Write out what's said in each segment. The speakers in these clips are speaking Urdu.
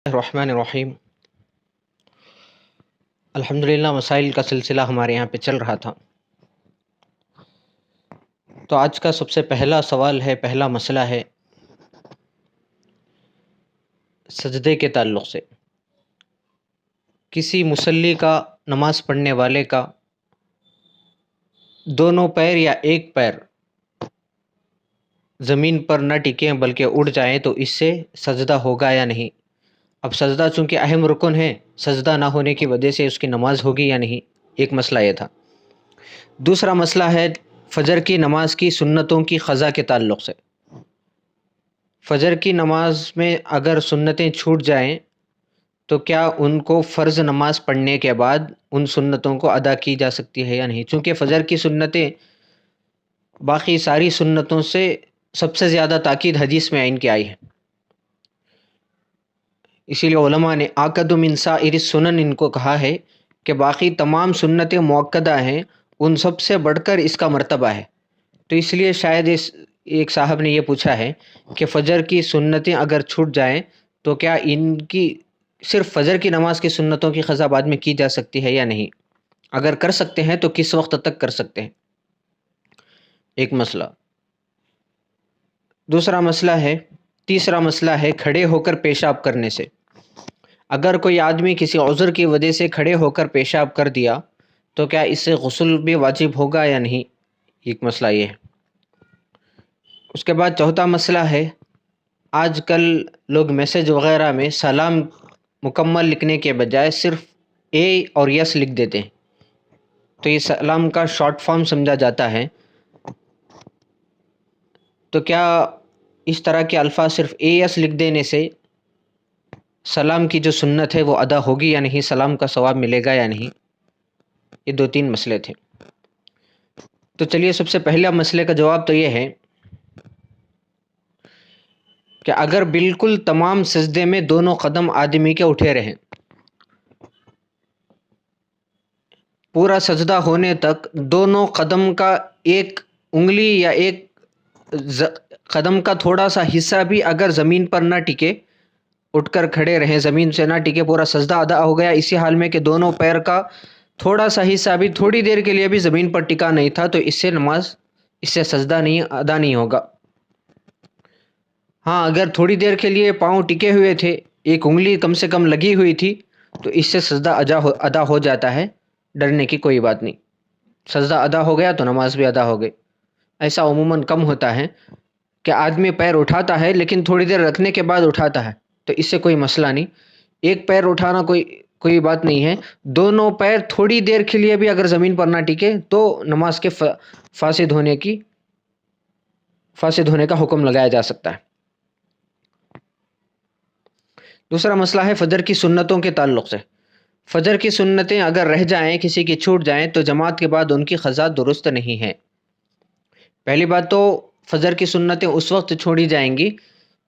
الرحمن الرحیم۔ الحمدللہ مسائل کا سلسلہ ہمارے یہاں پہ چل رہا تھا، تو آج کا سب سے پہلا سوال ہے، پہلا مسئلہ ہے سجدے کے تعلق سے۔ کسی مصلی کا، نماز پڑھنے والے کا دونوں پیر یا ایک پیر زمین پر نہ ٹکیں بلکہ اڑ جائیں تو اس سے سجدہ ہوگا یا نہیں؟ اب سجدہ چونکہ اہم رکن ہے، سجدہ نہ ہونے کی وجہ سے اس کی نماز ہوگی یا نہیں، ایک مسئلہ یہ تھا۔ دوسرا مسئلہ ہے فجر کی نماز کی سنتوں کی قضا کے تعلق سے۔ فجر کی نماز میں اگر سنتیں چھوٹ جائیں تو کیا ان کو فرض نماز پڑھنے کے بعد ان سنتوں کو ادا کی جا سکتی ہے یا نہیں؟ چونکہ فجر کی سنتیں باقی ساری سنتوں سے سب سے زیادہ تاکید حدیث میں ان کی آئی ہے، اسی لیے علماء نے آکد من سائر السنن ان کو کہا ہے کہ باقی تمام سنتیں مؤکدہ ہیں، ان سب سے بڑھ کر اس کا مرتبہ ہے۔ تو اس لیے شاید ایک صاحب نے یہ پوچھا ہے کہ فجر کی سنتیں اگر چھوٹ جائیں تو کیا ان کی صرف فجر کی نماز کی سنتوں کی قضا بعد میں کی جا سکتی ہے یا نہیں؟ اگر کر سکتے ہیں تو کس وقت تک کر سکتے ہیں؟ ایک مسئلہ۔ دوسرا مسئلہ ہے، تیسرا مسئلہ ہے کھڑے ہو کر پیشاب کرنے سے۔ اگر کوئی آدمی کسی عذر کی وجہ سے کھڑے ہو کر پیشاب کر دیا تو کیا اس سے غسل بھی واجب ہوگا یا نہیں؟ ایک مسئلہ یہ ہے۔ اس کے بعد چوتھا مسئلہ ہے، آج کل لوگ میسج وغیرہ میں سلام مکمل لکھنے کے بجائے صرف اے اور یس لکھ دیتے ہیں، تو یہ سلام کا شارٹ فارم سمجھا جاتا ہے، تو کیا اس طرح کے الفاظ صرف اے یس لکھ دینے سے سلام کی جو سنت ہے وہ ادا ہوگی یا نہیں، سلام کا ثواب ملے گا یا نہیں؟ یہ دو تین مسئلے تھے۔ تو چلیے سب سے پہلا مسئلے کا جواب تو یہ ہے کہ اگر بالکل تمام سجدے میں دونوں قدم آدمی کے اٹھے رہیں، پورا سجدہ ہونے تک دونوں قدم کا ایک انگلی یا ایک قدم کا تھوڑا سا حصہ بھی اگر زمین پر نہ ٹکے، اٹھ کر کھڑے رہیں، زمین سے نہ ٹکے، پورا سجدہ ادا ہو گیا، اسی حال میں کہ دونوں پیر کا تھوڑا سا حصہ بھی تھوڑی دیر کے لیے بھی زمین پر ٹکا نہیں تھا، تو اس سے نماز، اس سے سجدہ نہیں ادا نہیں ہوگا۔ ہاں اگر تھوڑی دیر کے لیے پاؤں ٹکے ہوئے تھے، ایک انگلی کم سے کم لگی ہوئی تھی، تو اس سے سجدہ ادا ہو جاتا ہے، ڈرنے کی کوئی بات نہیں۔ سجدہ ادا ہو گیا تو نماز بھی ادا ہو گئی۔ ایسا عموماً کم ہوتا ہے کہ آدمی پیر اٹھاتا ہے لیکن تھوڑی دیر رکھنے کے بعد اٹھاتا ہے، تو اس سے کوئی مسئلہ نہیں۔ ایک پیر اٹھانا کوئی بات نہیں ہے، دونوں پیر تھوڑی دیر کے لیے بھی اگر زمین پر نہ ٹکے تو نماز کے فاسد ہونے کا حکم لگایا جا سکتا ہے۔ دوسرا مسئلہ ہے فجر کی سنتوں کے تعلق سے۔ فجر کی سنتیں اگر رہ جائیں، کسی کی چھوٹ جائیں تو جماعت کے بعد ان کی قضا درست نہیں ہے۔ پہلی بات تو فجر کی سنتیں اس وقت چھوڑی جائیں گی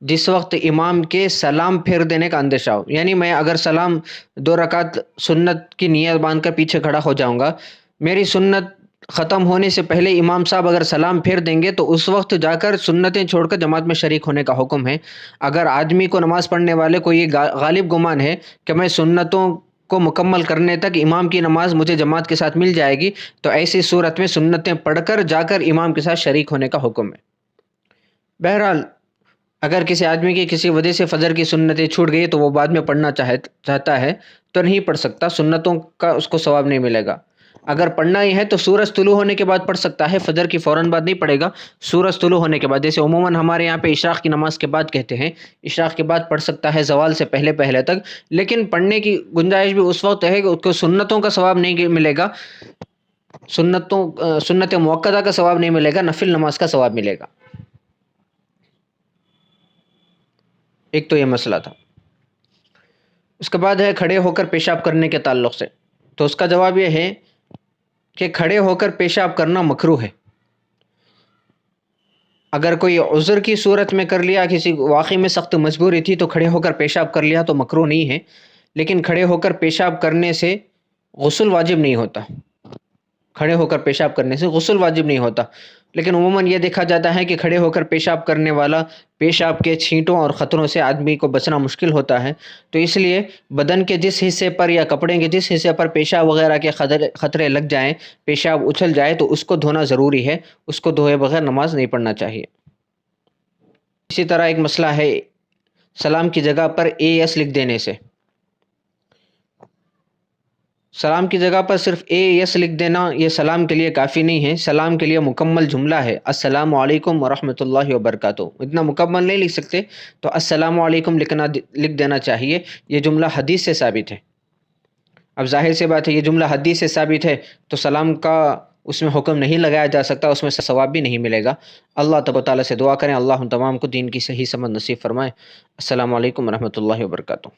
جس وقت امام کے سلام پھیر دینے کا اندیشہ ہو، یعنی میں اگر سلام 2 رکعت سنت کی نیت باندھ کر پیچھے کھڑا ہو جاؤں گا، میری سنت ختم ہونے سے پہلے امام صاحب اگر سلام پھیر دیں گے تو اس وقت جا کر سنتیں چھوڑ کر جماعت میں شریک ہونے کا حکم ہے۔ اگر آدمی کو، نماز پڑھنے والے کو یہ غالب گمان ہے کہ میں سنتوں کو مکمل کرنے تک امام کی نماز مجھے جماعت کے ساتھ مل جائے گی، تو ایسی صورت میں سنتیں پڑھ کر جا کر امام کے ساتھ شریک ہونے کا حکم ہے۔ بہرحال اگر کسی آدمی کی کسی وجہ سے فجر کی سنتیں چھوٹ گئی تو وہ بعد میں پڑھنا چاہتا ہے تو نہیں پڑھ سکتا، سنتوں کا اس کو ثواب نہیں ملے گا۔ اگر پڑھنا ہی ہے تو سورج طلوع ہونے کے بعد پڑھ سکتا ہے، فجر کی فوراً بعد نہیں پڑھے گا، سورج طلوع ہونے کے بعد، جیسے عموماً ہمارے یہاں پہ اشراق کی نماز کے بعد کہتے ہیں، اشراق کے بعد پڑھ سکتا ہے، زوال سے پہلے تک، لیکن پڑھنے کی گنجائش بھی اس وقت ہے کہ اس کو سنتوں کا ثواب نہیں ملے گا، سنت مؤکدہ کا ثواب نہیں ملے گا، نفل نماز کا ثواب ملے گا۔ ایک تو یہ مسئلہ تھا۔ اس کے بعد ہے کھڑے ہو کر پیشاب کرنے کے تعلق سے، تو اس کا جواب یہ ہے کہ کھڑے ہو کر پیشاب کرنا مکروہ ہے۔ اگر کوئی عذر کی صورت میں کر لیا، کسی واقعی میں سخت مجبوری تھی تو کھڑے ہو کر پیشاب کر لیا تو مکروہ نہیں ہے، لیکن کھڑے ہو کر پیشاب کرنے سے غسل واجب نہیں ہوتا، کھڑے ہو کر پیشاب کرنے سے غسل واجب نہیں ہوتا۔ لیکن عموماً یہ دیکھا جاتا ہے کہ کھڑے ہو کر پیشاب کرنے والا پیشاب کے چھینٹوں اور خطروں سے آدمی کو بچنا مشکل ہوتا ہے، تو اس لیے بدن کے جس حصے پر یا کپڑے کے جس حصے پر پیشاب وغیرہ کے خطرے لگ جائیں، پیشاب اچھل جائے تو اس کو دھونا ضروری ہے، اس کو دھوئے بغیر نماز نہیں پڑھنا چاہیے۔ اسی طرح ایک مسئلہ ہے سلام کی جگہ پر اے ایس لکھ دینے سے۔ سلام کی جگہ پر صرف اے یس لکھ دینا یہ سلام کے لیے کافی نہیں ہے، سلام کے لیے مکمل جملہ ہے، السلام علیکم ورحمۃ اللہ وبرکاتہ۔ اتنا مکمل نہیں لکھ سکتے تو السلام علیکم لکھ دینا چاہیے، یہ جملہ حدیث سے ثابت ہے۔ اب ظاہر سی بات ہے، یہ جملہ حدیث سے ثابت ہے تو سلام کا اس میں حکم نہیں لگایا جا سکتا، اس میں ثواب بھی نہیں ملے گا۔ اللہ تبارک و تعالیٰ سے دعا کریں اللہ ہم تمام کو دین کی صحیح سمجھ نصیب فرمائے۔ السلام علیکم ورحمۃ اللہ وبرکاتہ۔